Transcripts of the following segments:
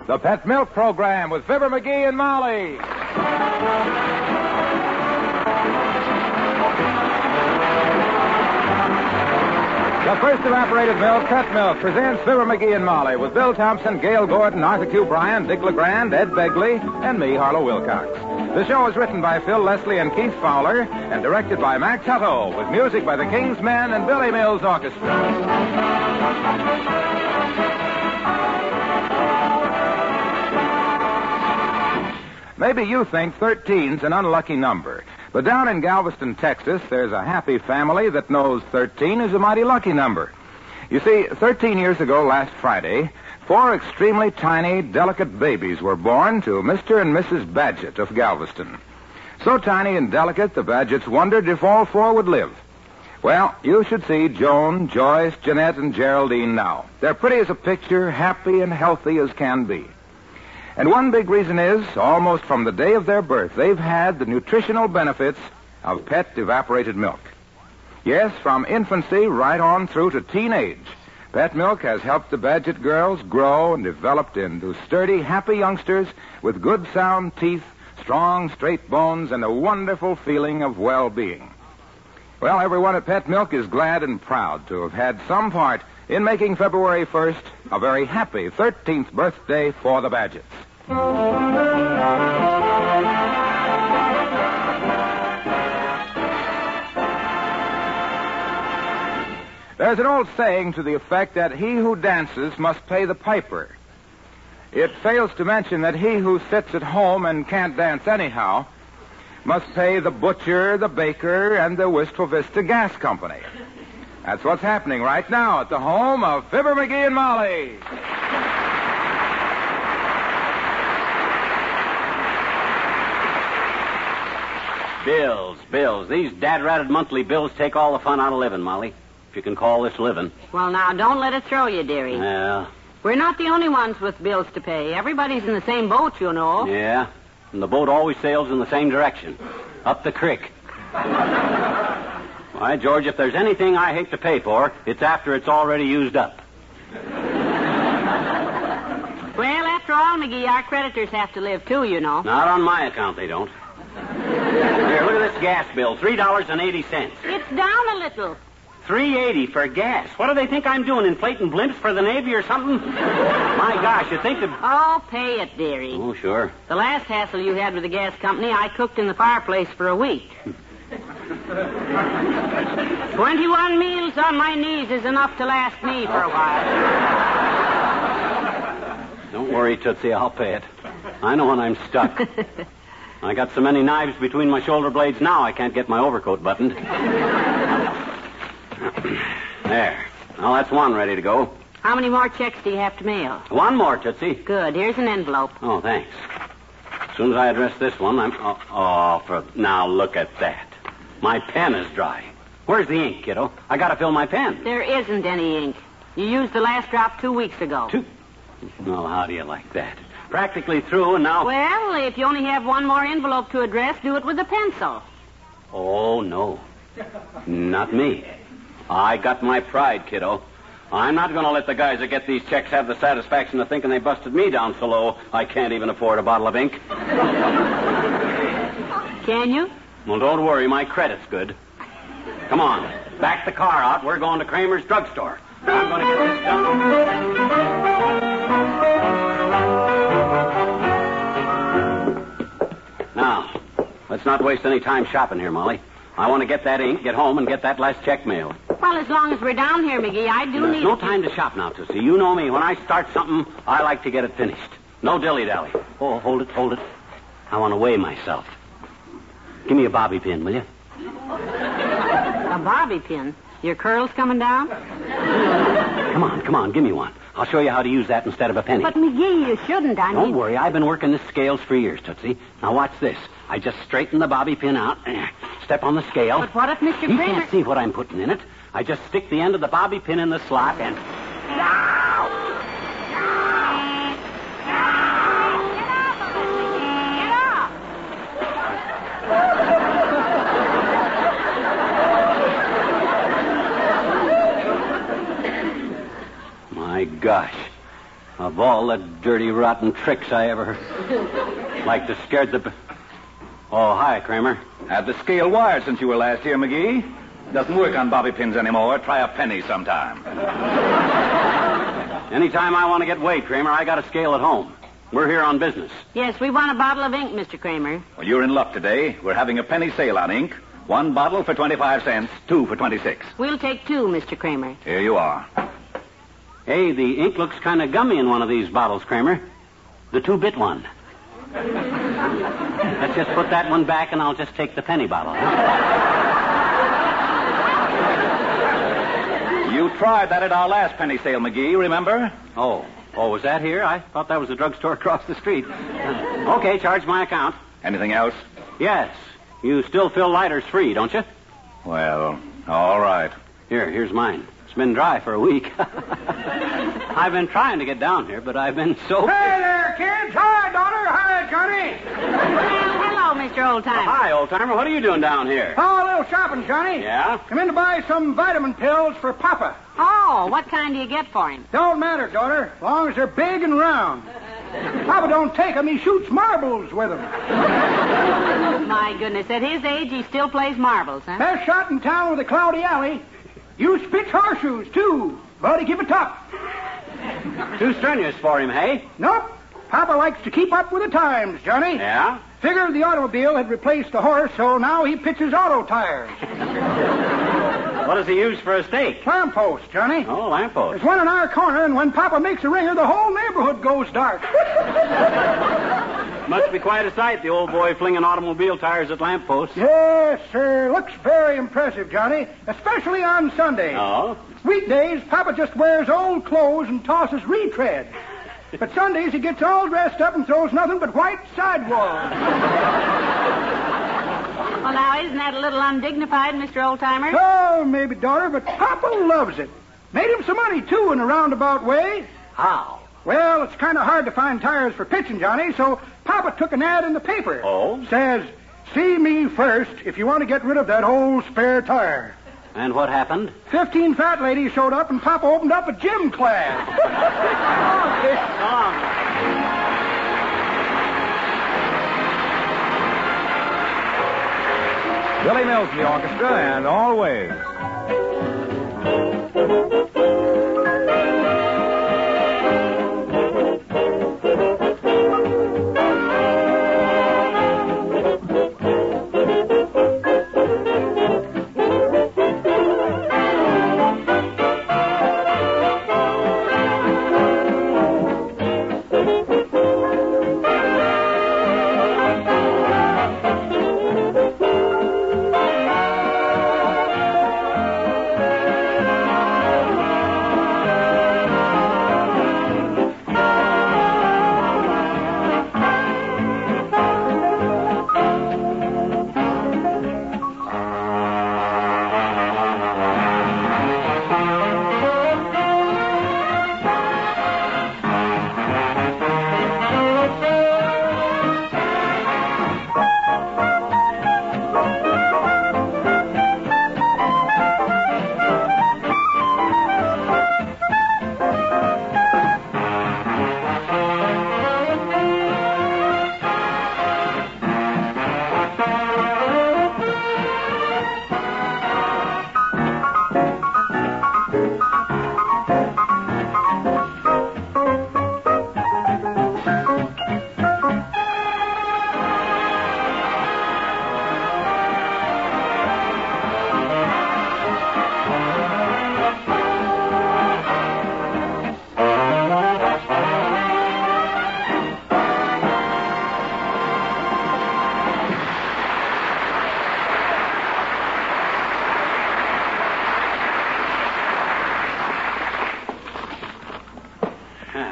The Pet Milk Program with Fibber, McGee, and Molly. The first evaporated milk, Pet Milk, presents Fibber, McGee, and Molly with Bill Thompson, Gail Gordon, Arthur Q. Bryan, Dick LeGrand, Ed Begley, and me, Harlow Wilcox. The show is written by Phil Leslie and Keith Fowler and directed by Max Hutto with music by the King's Men and Billy Mills Orchestra. Maybe you think 13's an unlucky number. But down in Galveston, Texas, there's a happy family that knows 13 is a mighty lucky number. You see, 13 years ago last Friday, 4 extremely tiny, delicate babies were born to Mr. and Mrs. Badgett of Galveston. So tiny and delicate, the Badgetts wondered if all 4 would live. Well, you should see Joan, Joyce, Jeanette, and Geraldine now. They're pretty as a picture, happy and healthy as can be. And one big reason is, almost from the day of their birth, they've had the nutritional benefits of pet evaporated milk. Yes, from infancy right on through to teenage, Pet Milk has helped the Badgett girls grow and develop into sturdy, happy youngsters with good sound teeth, strong, straight bones, and a wonderful feeling of well-being. Well, everyone at Pet Milk is glad and proud to have had some part in making February 1st a very happy 13th birthday for the Badgetts. There's an old saying to the effect that he who dances must pay the piper. It fails to mention that he who sits at home and can't dance anyhow must pay the butcher, the baker, and the Wistful Vista Gas Company. That's what's happening right now at the home of Fibber, McGee, and Molly. Bills. These dad-ratted monthly bills take all the fun out of living, Molly. If you can call this living. Well, now, don't let it throw you, dearie. Yeah. We're not the only ones with bills to pay. Everybody's in the same boat, you know. Yeah. And the boat always sails in the same direction. Up the creek. Why, George, if there's anything I hate to pay for, it's after it's already used up. Well, after all, McGee, our creditors have to live, too, you know. Not on my account, they don't. Here, look at this gas bill, $3.80. It's down a little. $3.80 for gas. What do they think I'm doing, inflating blimps for the Navy or something? My gosh, you think of... Oh, pay it, dearie. Oh, sure. The last hassle you had with the gas company, I cooked in the fireplace for a week. 21 meals on my knees is enough to last me for a while. Don't worry, Tootsie, I'll pay it. I know when I'm stuck. I got so many knives between my shoulder blades now I can't get my overcoat buttoned. There. Well, that's one ready to go. How many more checks do you have to mail? One more, Tootsie. Good. Here's an envelope. Oh, thanks. As soon as I address this one, now look at that. My pen is dry. Where's the ink, kiddo? I gotta fill my pen. There isn't any ink. You used the last drop 2 weeks ago. Well, how do you like that? Practically through, and now... Well, if you only have one more envelope to address, do it with a pencil. Oh, no. Not me. I got my pride, kiddo. I'm not going to let the guys that get these checks have the satisfaction of thinking they busted me down so low I can't even afford a bottle of ink. Can you? Well, don't worry. My credit's good. Come on. Back the car out. We're going to Kramer's drugstore. I'm going to get this done. Now, let's not waste any time shopping here, Molly. I want to get that ink, get home, and get that last check mailed. Well, as long as we're down here, McGee, I do need... No time to shop now, Tootsie. You know me. When I start something, I like to get it finished. No dilly-dally. Oh, hold it. I want to weigh myself. Give me a bobby pin, will you? A bobby pin? Your curls coming down? Come on, give me one. I'll show you how to use that instead of a penny. But, McGee, you shouldn't. Don't worry. I've been working the scales for years, Tootsie. Now, watch this. I just straighten the bobby pin out, step on the scale. But what if Mr. You Kramer... can't see what I'm putting in it. I just stick the end of the bobby pin in the slot and... My gosh. A Of all the dirty, rotten tricks I ever like to scare the... Oh, hi, Kramer. Had the scale wired since you were last here, McGee. Doesn't work on bobby pins anymore. Try a penny sometime. Anytime I want to get weight, Kramer, I got a scale at home. We're here on business. Yes, we want a bottle of ink, Mr. Kramer. Well, you're in luck today. We're having a penny sale on ink. 1 bottle for 25 cents, 2 for 26. We'll take 2, Mr. Kramer. Here you are. Hey, the ink looks kind of gummy in one of these bottles, Kramer. The 2-bit one. Let's just put that one back, and I'll just take the penny bottle. You tried that at our last penny sale, McGee, remember? Oh, was that here? I thought that was the drugstore across the street. Okay, charge my account. Anything else? Yes. You still fill lighters free, don't you? Well, all right. Here's mine. It's been dry for a week. I've been trying to get down here, but I've been so... Hey there, kids. Hi, daughter. Hi, Johnny. Well, hello, Mr. Oldtimer. Hi, old-timer. What are you doing down here? Oh, a little shopping, Johnny. Yeah? Come in to buy some vitamin pills for Papa. Oh, what kind do you get for him? Don't matter, daughter, as long as they're big and round. Papa don't take 'em. He shoots marbles with 'em. My goodness, at his age, he still plays marbles, huh? Best shot in town with a cloudy alley. Use pitch horseshoes, too. But he keep it tough. Too strenuous for him, hey? Nope. Papa likes to keep up with the times, Johnny. Yeah? Figured the automobile had replaced the horse, so now he pitches auto tires. What does he use for a stake? Lamppost, Johnny. Oh, lamppost. There's one in our corner, and when Papa makes a ringer, the whole neighborhood goes dark. Must be quite a sight, the old boy flinging automobile tires at lampposts. Yes, sir. Looks very impressive, Johnny, especially on Sunday. Oh? Weekdays, Papa just wears old clothes and tosses retread. But Sundays, he gets all dressed up and throws nothing but white sidewalls. Well, now, isn't that a little undignified, Mr. Oldtimer? Oh, maybe, daughter, but Papa loves it. Made him some money, too, in a roundabout way. How? Well, it's kind of hard to find tires for pitching, Johnny, so Papa took an ad in the paper. Oh? Says, see me first if you want to get rid of that old spare tire. And what happened? 15 fat ladies showed up, and Papa opened up a gym class. Billy Mills in the orchestra, and always.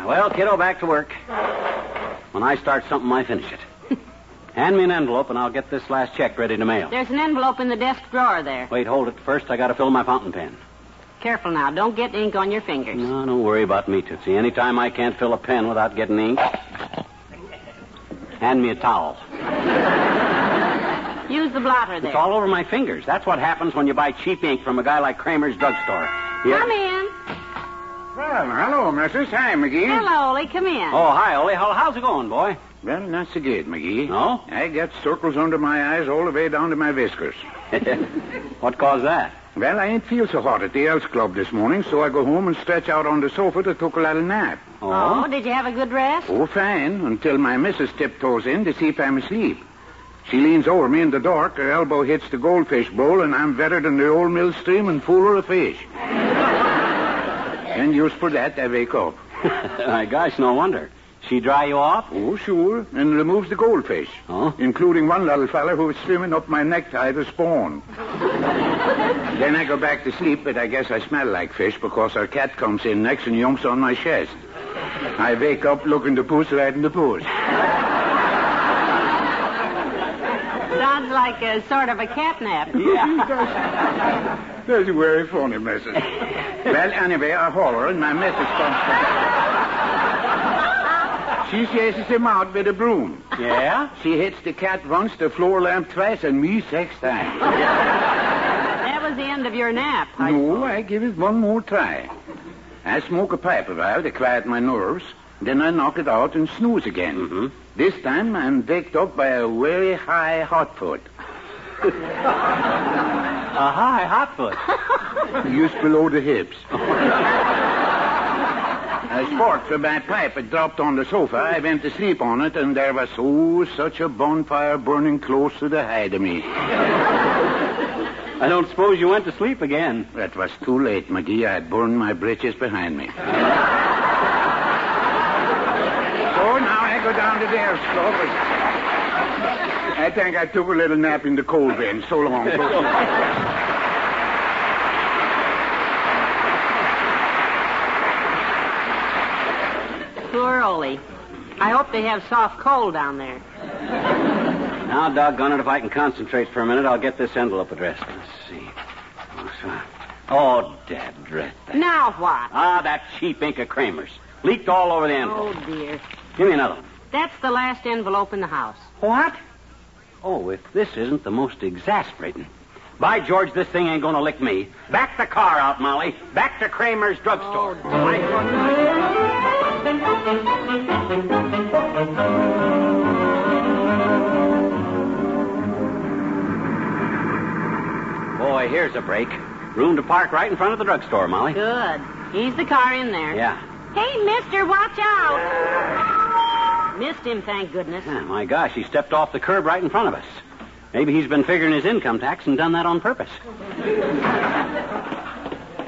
Well, kiddo, back to work. When I start something, I finish it. Hand me an envelope, and I'll get this last check ready to mail. There's an envelope in the desk drawer there. Wait, hold it. First, I got to fill my fountain pen. Careful now. Don't get ink on your fingers. No, don't worry about me, Tootsie. Anytime I can't fill a pen without getting ink, hand me a towel. Use the blotter there. It's all over my fingers. That's what happens when you buy cheap ink from a guy like Kramer's drugstore. Come in. Well, Well, hello, Mrs. Hi, McGee. Hello, Ole. Come in. Oh, hi, Ole. How's it going, boy? Well, not so good, McGee. No? I got circles under my eyes all the way down to my whiskers. What caused that? Well, I ain't feel so hot at the Elks Club this morning, so I go home and stretch out on the sofa to take a little nap. Oh, did you have a good rest? Oh, fine, until my missus tiptoes in to see if I'm asleep. She leans over me in the dark, her elbow hits the goldfish bowl, and I'm better than the old mill stream and fuller of fish. And just for that, I wake up. My gosh, no wonder. She dry you off? Oh, sure, and removes the goldfish. Oh? Including one little fella who was swimming up my necktie to spawn. Then I go back to sleep, but I guess I smell like fish because our cat comes in next and yumps on my chest. I wake up looking the puss right in the puss. Sounds like a sort of a catnap. Yeah. That's very funny, missus. Well, anyway, I holler and my missus comes back. She chases him out with a broom. Yeah? She hits the cat once, the floor lamp twice, and me 6 times. That was the end of your nap. No, I give it one more try. I smoke a pipe a while to quiet my nerves. Then I knock it out and snooze again. Mm-hmm. This time I'm waked up by a very high hot foot. A high hot foot. Just below the hips. I sparked for my pipe. It dropped on the sofa. I went to sleep on it, and there was such a bonfire burning close to the head of me. I don't suppose you went to sleep again. That was too late, McGee. I had burned my britches behind me. So now I go down to the Elks Club. I think I took a little nap in the coal bin. So long, folks. Poor Ole. I hope they have soft coal down there. Now, doggone it, if I can concentrate for a minute, I'll get this envelope addressed. Let's see. Oh, Dad, dread that. Now what? Ah, that cheap ink of Kramer's. Leaked all over the envelope. Oh, dear. Give me another one. That's the last envelope in the house. What? Oh, if this isn't the most exasperating. By George, this thing ain't gonna lick me. Back the car out, Molly. Back to Kramer's drugstore. Oh, my Boy, here's a break. Room to park right in front of the drugstore, Molly. Good. Ease the car in there. Yeah. Hey, mister, watch out. Missed him, thank goodness. Yeah, my gosh, he stepped off the curb right in front of us. Maybe he's been figuring his income tax and done that on purpose.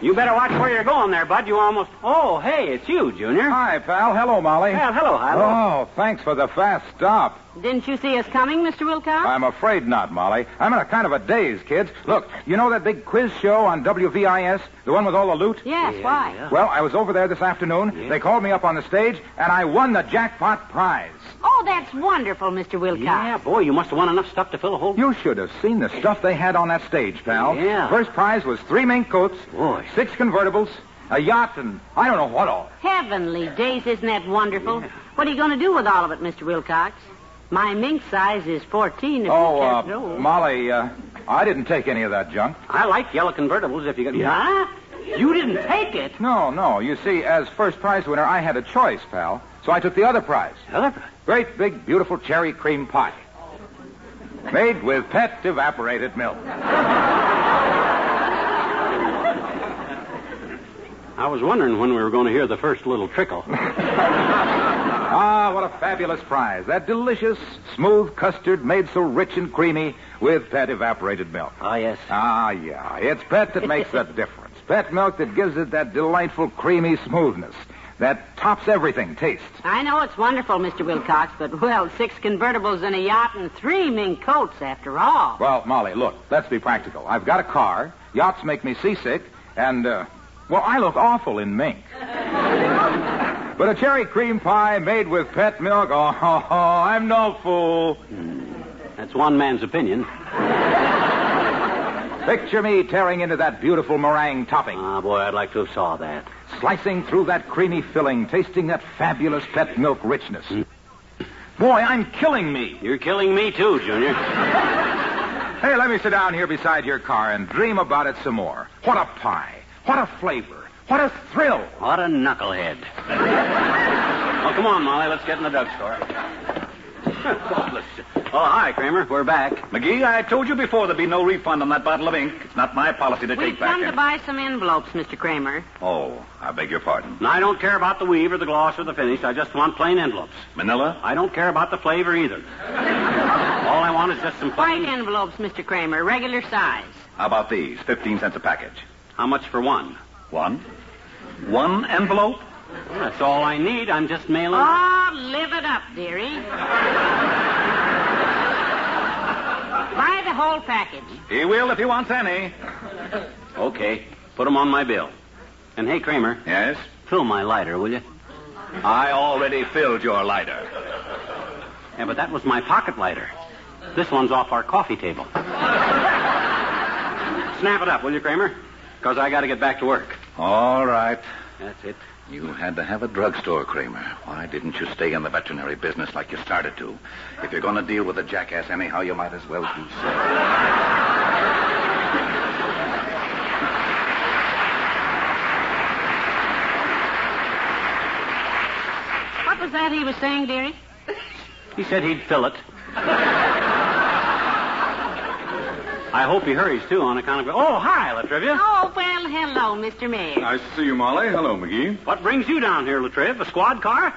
You better watch where you're going there, Bud. You almost... Oh, hey, it's you, Junior. Hi, pal. Hello, Molly. Well, hello, Hilo. Oh, thanks for the fast stop. Didn't you see us coming, Mr. Wilcox? I'm afraid not, Molly. I'm in a kind of a daze, kids. Look, you know that big quiz show on WVIS? The one with all the loot? Yes, why? Yeah. Well, I was over there this afternoon. Yeah. They called me up on the stage, and I won the jackpot prize. Oh, that's wonderful, Mr. Wilcox. Yeah, boy, you must have won enough stuff to fill a whole... You should have seen the stuff they had on that stage, pal. Yeah. First prize was 3 mink coats, Boy. 6 convertibles, a yacht, and I don't know what all. Heavenly days, isn't that wonderful? Yeah. What are you going to do with all of it, Mr. Wilcox? My mink size is 14. If you can't know. Molly, I didn't take any of that junk. I like yellow convertibles if you got... Yeah? You didn't take it? No. You see, as first prize winner, I had a choice, pal. So I took the other prize. Other? Great big, beautiful cherry cream pie. Made with pet evaporated milk. I was wondering when we were going to hear the first little trickle. Ah, what a fabulous prize. That delicious, smooth custard made so rich and creamy with pet evaporated milk. Oh, yes. Ah, yeah. It's pet that makes that difference. Pet milk that gives it that delightful, creamy smoothness that tops everything taste. I know it's wonderful, Mr. Wilcox, but, well, 6 convertibles and a yacht and 3 mink coats after all. Well, Molly, look, let's be practical. I've got a car, yachts make me seasick, and, well, I look awful in mink. But a cherry cream pie made with pet milk, I'm no fool. That's one man's opinion. Picture me tearing into that beautiful meringue topping. Ah, boy, I'd like to have saw that. Slicing through that creamy filling, tasting that fabulous pet milk richness. Boy, I'm killing me. You're killing me, too, Junior. Hey, let me sit down here beside your car and dream about it some more. What a pie. What a flavor. What a thrill. What a knucklehead. Well, come on, Molly. Let's get in the drugstore. Oh, hi, Kramer. We're back. McGee, I told you before there'd be no refund on that bottle of ink. It's not my policy to We've take back come to buy some envelopes, Mr. Kramer. Oh, I beg your pardon. And I don't care about the weave or the gloss or the finish. I just want plain envelopes. Manila? I don't care about the flavor either. All I want is just some plain... White envelopes, Mr. Kramer, regular size. How about these? 15 cents a package. How much for one? One? One envelope? Well, that's all I need. I'm just mailing... Oh, live it up, dearie. Buy the whole package. He will if he wants any. Okay. Put them on my bill. And hey, Kramer. Yes? Fill my lighter, will you? I already filled your lighter. Yeah, but that was my pocket lighter. This one's off our coffee table. Snap it up, will you, Kramer? Because I got to get back to work. All right. That's it. You had to have a drugstore, Kramer. Why didn't you stay in the veterinary business like you started to? If you're going to deal with a jackass anyhow, you might as well do so. What was that he was saying, dearie? He said he'd fill it. I hope he hurries, too, on account of... Oh, hi, Latrivia. Oh, well, hello, Mr. Mayor. Nice to see you, Molly. Hello, McGee. What brings you down here, Latriv? A squad car?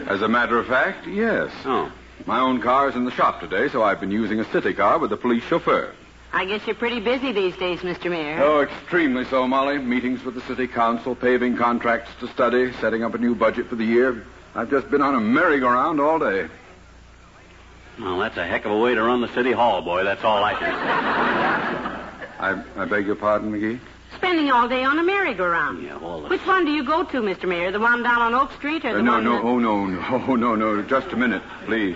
As a matter of fact, yes. Oh. My own car's in the shop today, so I've been using a city car with a police chauffeur. I guess you're pretty busy these days, Mr. Mayor. Oh, extremely so, Molly. Meetings with the city council, paving contracts to study, setting up a new budget for the year. I've just been on a merry-go-round all day. Well, that's a heck of a way to run the city hall, boy. That's all I can I beg your pardon, McGee? Spending all day on a merry-go-round. Yeah, well... Which one do you go to, Mr. Mayor? The one down on Oak Street or the one... No. Just a minute. Please.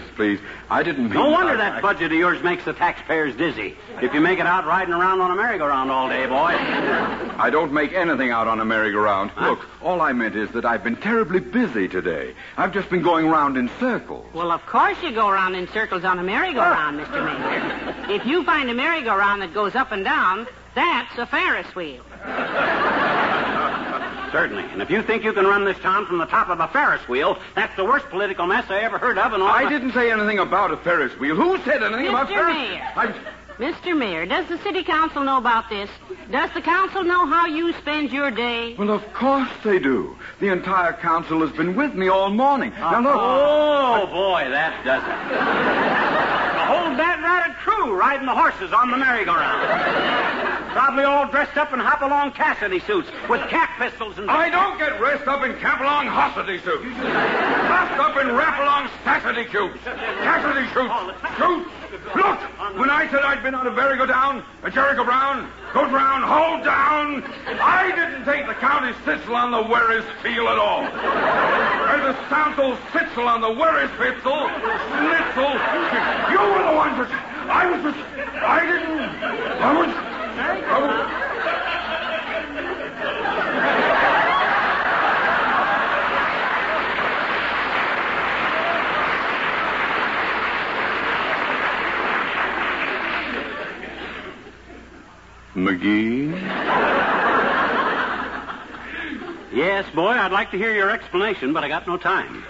I didn't mean... No wonder that budget of yours makes the taxpayers dizzy. If you make it out riding around on a merry-go-round all day, boy. I don't make anything out on a merry-go-round. Huh? Look, all I meant is that I've been terribly busy today. I've just been going round in circles. Well, of course you go around in circles on a merry-go-round, Mr. Mayor. If you find a merry-go-round that goes up and down, that's a Ferris wheel. Certainly. And if you think you can run this town from the top of a Ferris wheel, that's the worst political mess I ever heard of. I didn't say anything about a Ferris wheel. Who said anything about Ferris? Mr. Mayor, does the city council know about this? Does the council know how you spend your day? Well, of course they do. The entire council has been with me all morning. Now, look. Oh, boy, that does it. The whole bad-ratted crew riding the horses on the merry-go-round. Probably all dressed up in hop-along Cassidy suits with cap pistols and... I don't get dressed up in cap-along Hossity suits. Dressed up in wrap-along Sassity suits. Cassidy suits. Suits. Look, when I said I'd been on a merry-go-down, a Jericho-round, go-round, hold down, I didn't take the county sitzel on the Werris-Field at all. Or the Santo sitzel on the Werris-Fitzel, Snitzel. You were the ones that... I didn't... McGee? Yes, boy, I'd like to hear your explanation, but I got no time.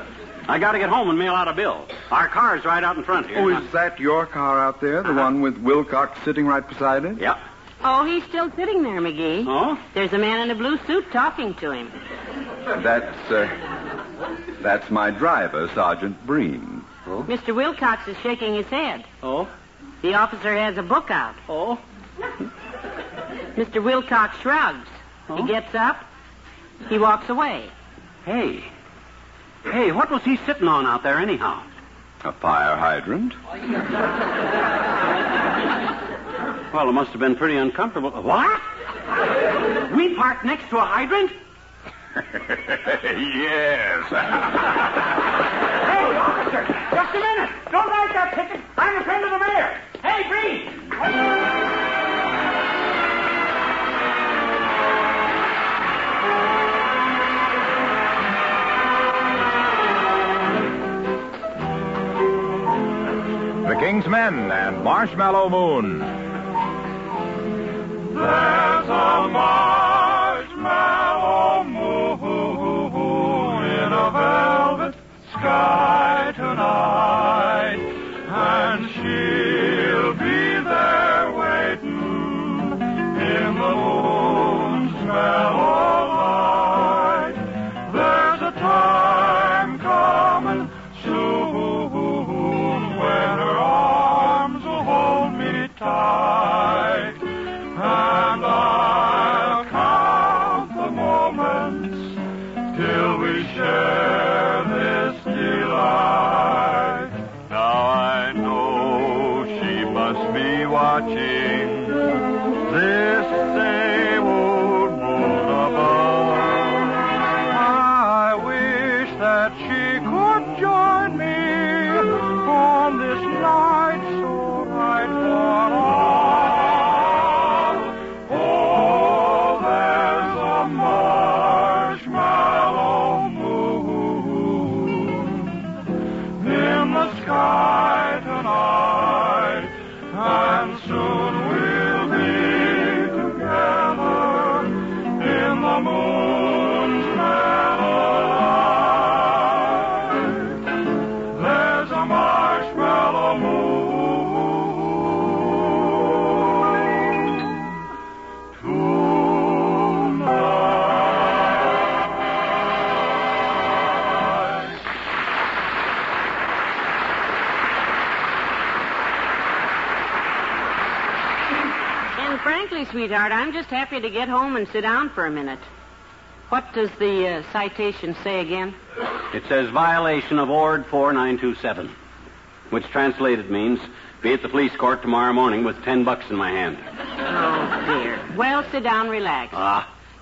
I got to get home and mail out a bill. Our car's right out in front here. Oh, is that your car out there? The one with Wilcox sitting right beside it? Yep. Oh, he's still sitting there, McGee. Oh? There's a man in a blue suit talking to him. That's my driver, Sergeant Breen. Oh? Mr. Wilcox is shaking his head. Oh? The officer has a book out. Oh? Mr. Wilcox shrugs. Oh? He gets up. He walks away. Hey, what was he sitting on out there anyhow? A fire hydrant. Well, it must have been pretty uncomfortable. What? We parked next to a hydrant? Yes. Hey, officer, just a minute. Don't write that ticket. I'm a friend of the mayor. Hey, Breen. The King's Men and Marshmallow Moon. There's a marshmallow moon in a velvet sky tonight, and she'll be there waiting in the moon's mellow light. There's a time coming soon when her arms will hold me tight, and I'll count the moments till we share this delight. Now I know she must be watching this same old moon above. I wish that she could join me on this night so bright for all. Oh, there's a marshmallow moon in the sky tonight, and soon we'll be together in the moon's mellow light. There's a marshmallow moon tonight. And frankly, sweetheart, I'm just happy to get home and sit down for a minute. What does the citation say again? It says violation of Ord 4927, which translated means be at the police court tomorrow morning with $10 in my hand. Oh, dear. Well, sit down, relax.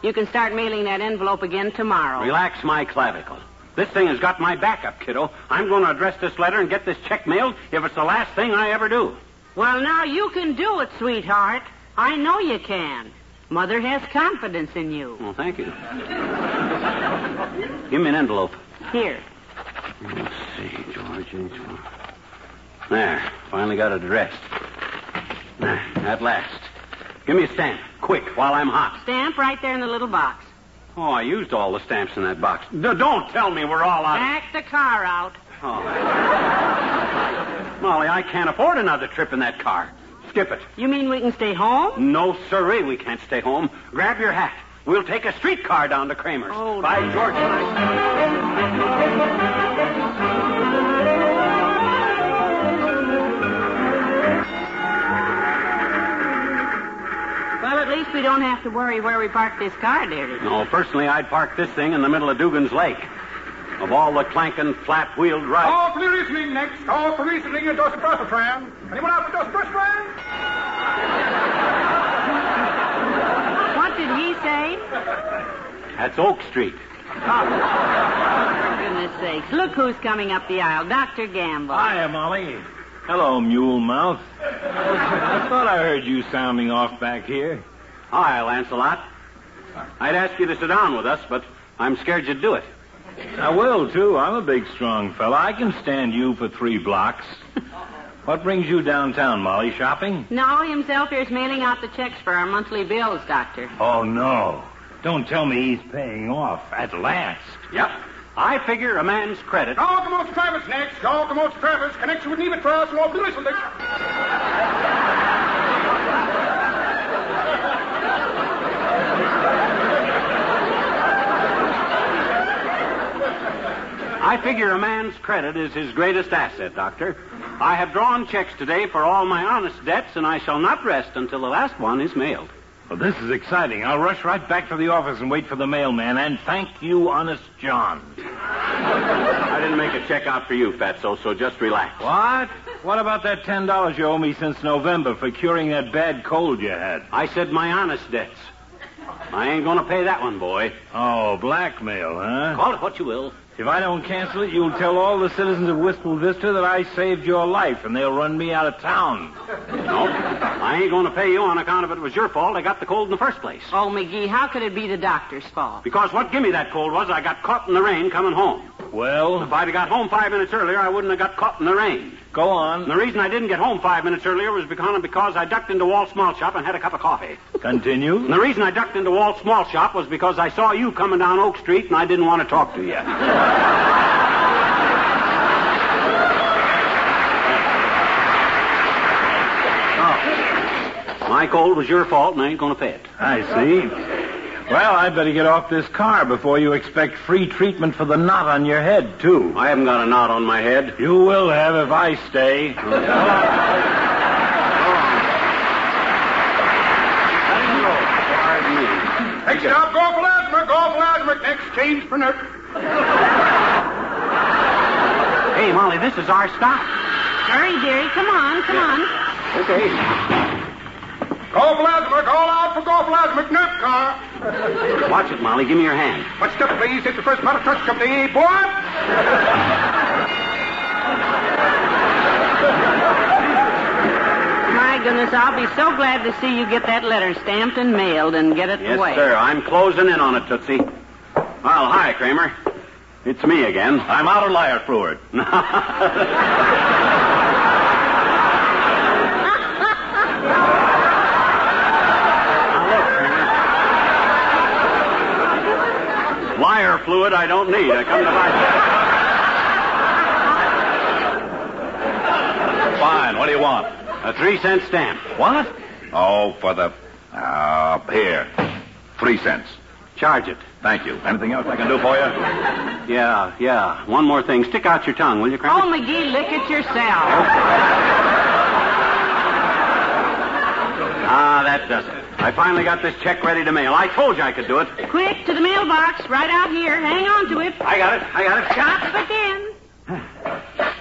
You can start mailing that envelope again tomorrow. Relax my clavicle. This thing has got my backup, kiddo. I'm going to address this letter and get this check mailed if it's the last thing I ever do. Well, now you can do it, sweetheart. I know you can. Mother has confidence in you. Well, thank you. Give me an envelope. Here. Let's see, George H. There, finally got it addressed. There, at last. Give me a stamp, quick, while I'm hot. Stamp right there in the little box. Oh, I used all the stamps in that box. Don't tell me we're all out. Back the car out. Oh. Molly, I can't afford another trip in that car. Skip it. You mean we can stay home? No, sirree, we can't stay home. Grab your hat. We'll take a streetcar down to Kramer's. Oh, By no. George. Well, at least we don't have to worry where we park this car, dearie. No, personally, I'd park this thing in the middle of Dugan's Lake. Of all the clanking, flat-wheeled rides. Call for the reasoning next. Call for reasoning at Dorset Brussels tram. Anyone out for Dorset Brussels tram? What did he say? That's Oak Street. For goodness sakes. Look who's coming up the aisle. Dr. Gamble. Hiya, Molly. Hello, mule mouth. I thought I heard you sounding off back here. Hi, Lancelot. I'd ask you to sit down with us, but I'm scared you'd do it. I will, too. I'm a big, strong fella. I can stand you for 3 blocks. What brings you downtown, Molly? Shopping? No, himself here's mailing out the checks for our monthly bills, Doctor. Oh, no. Don't tell me he's paying off at last. Yep. I figure a man's credit. Call for Most Travis next. Call for Most Travis. Connection with Neva Trust. Lord Blue Listen. I figure a man's credit is his greatest asset, Doctor. I have drawn checks today for all my honest debts, and I shall not rest until the last one is mailed. Well, this is exciting. I'll rush right back to the office and wait for the mailman, and thank you, Honest John. I didn't make a check out for you, Fatso, so just relax. What? What about that $10 you owe me since November for curing that bad cold you had? I said my honest debts. I ain't going to pay that one, boy. Oh, blackmail, huh? Call it what you will. If I don't cancel it, you'll tell all the citizens of Wistful Vista that I saved your life, and they'll run me out of town. No, I ain't going to pay you on account of it was your fault. I got the cold in the first place. Oh, McGee, how could it be the doctor's fault? Because what give me that cold was I got caught in the rain coming home. Well? If I'd have got home 5 minutes earlier, I wouldn't have got caught in the rain. Go on. And the reason I didn't get home 5 minutes earlier was because I ducked into Walt's Malt Shop and had a cup of coffee. Continue. And the reason I ducked into Walt's Malt Shop was because I saw you coming down Oak Street and I didn't want to talk to you. My cold was your fault, and I ain't going to pay it. I see. Well, I'd better get off this car before you expect free treatment for the knot on your head, too. I haven't got a knot on my head. You will have if I stay. Pardon me. Next stop, go for Lasmer. Next change for Nerf. Hey, Molly, this is our stop. Hurry, dearie. Come on. Okay. Go for Lasmer. Call out for Nerf car. Watch it, Molly. Give me your hand. What's up, please? It's the first part of touch of the day, boy. My goodness, I'll be so glad to see you get that letter stamped and mailed and get it away. Yes, sir. I'm closing in on it, Tootsie. Well, hi, Kramer. It's me again. I'm out of liar fluid. Liar fluid I don't need. I come to buy it. Fine. What do you want? A 3-cent stamp. What? Oh, for the... here. 3 cents. Charge it. Thank you. Anything else I can do for you? Yeah. One more thing. Stick out your tongue, will you, Kramer? Oh, McGee, lick it yourself. That does it. I finally got this check ready to mail. I told you I could do it. Quick, to the mailbox, right out here. Hang on to it. I got it. Shop again.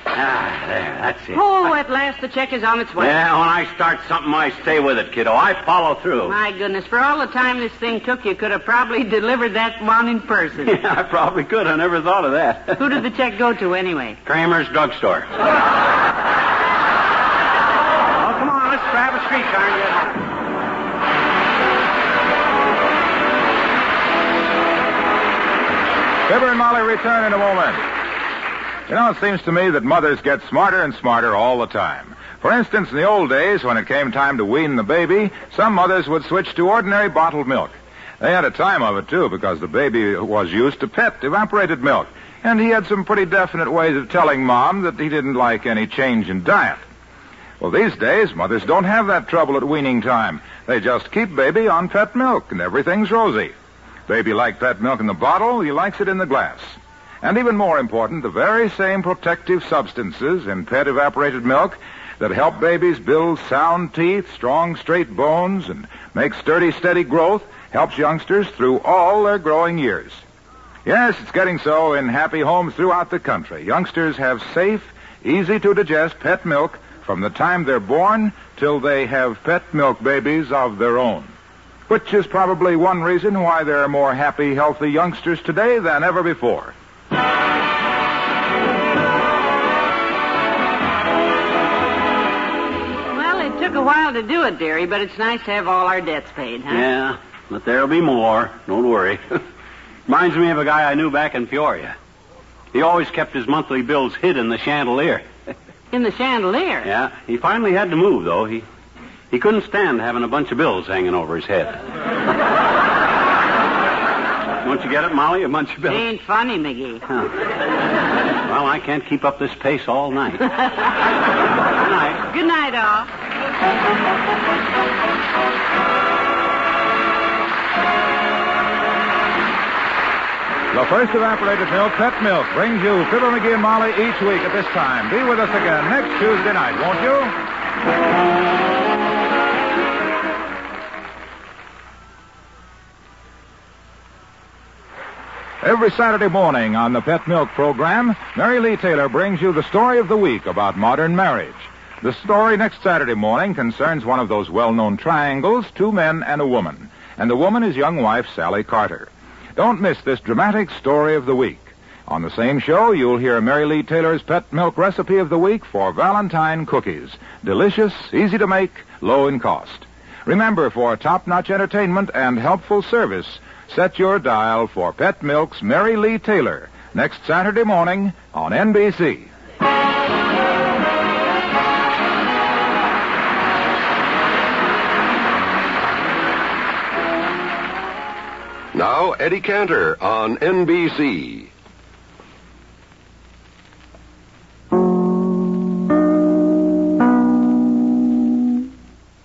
There, that's it. Oh, at last the check is on its way. Yeah, when I start something, I stay with it, kiddo. I follow through. My goodness, for all the time this thing took, you could have probably delivered that one in person. Yeah, I probably could. I never thought of that. Who did the check go to, anyway? Kramer's drugstore. Oh, come on, let's grab a streetcar and get home. Fibber and Molly return in a moment. You know, it seems to me that mothers get smarter and smarter all the time. For instance, in the old days, when it came time to wean the baby, some mothers would switch to ordinary bottled milk. They had a time of it, too, because the baby was used to pet evaporated milk. And he had some pretty definite ways of telling Mom that he didn't like any change in diet. Well, these days, mothers don't have that trouble at weaning time. They just keep baby on pet milk, and everything's rosy. Baby likes pet milk in the bottle, he likes it in the glass. And even more important, the very same protective substances in pet evaporated milk that help babies build sound teeth, strong, straight bones, and make sturdy, steady growth helps youngsters through all their growing years. Yes, it's getting so in happy homes throughout the country. Youngsters have safe, easy-to-digest pet milk from the time they're born till they have pet milk babies of their own. Which is probably one reason why there are more happy, healthy youngsters today than ever before. Well, it took a while to do it, dearie, but it's nice to have all our debts paid, huh? Yeah, but there'll be more. Don't worry. Reminds me of a guy I knew back in Peoria. He always kept his monthly bills hid in the chandelier. In the chandelier? Yeah, he finally had to move, though. He couldn't stand having a bunch of bills hanging over his head. Don't you get it, Molly? A bunch of bills. Ain't funny, McGee. Huh. Well, I can't keep up this pace all night. Good night. Good night, all. The first evaporated milk, pet milk, brings you Fibber, McGee, and Molly each week at this time. Be with us again next Tuesday night, won't you? Every Saturday morning on the Pet Milk program, Mary Lee Taylor brings you the story of the week about modern marriage. The story next Saturday morning concerns one of those well-known triangles, 2 men and a woman. And the woman is young wife Sally Carter. Don't miss this dramatic story of the week. On the same show, you'll hear Mary Lee Taylor's Pet Milk recipe of the week for Valentine cookies. Delicious, easy to make, low in cost. Remember, for top-notch entertainment and helpful service, set your dial for Pet Milk's Mary Lee Taylor, next Saturday morning on NBC. Now, Eddie Cantor on NBC.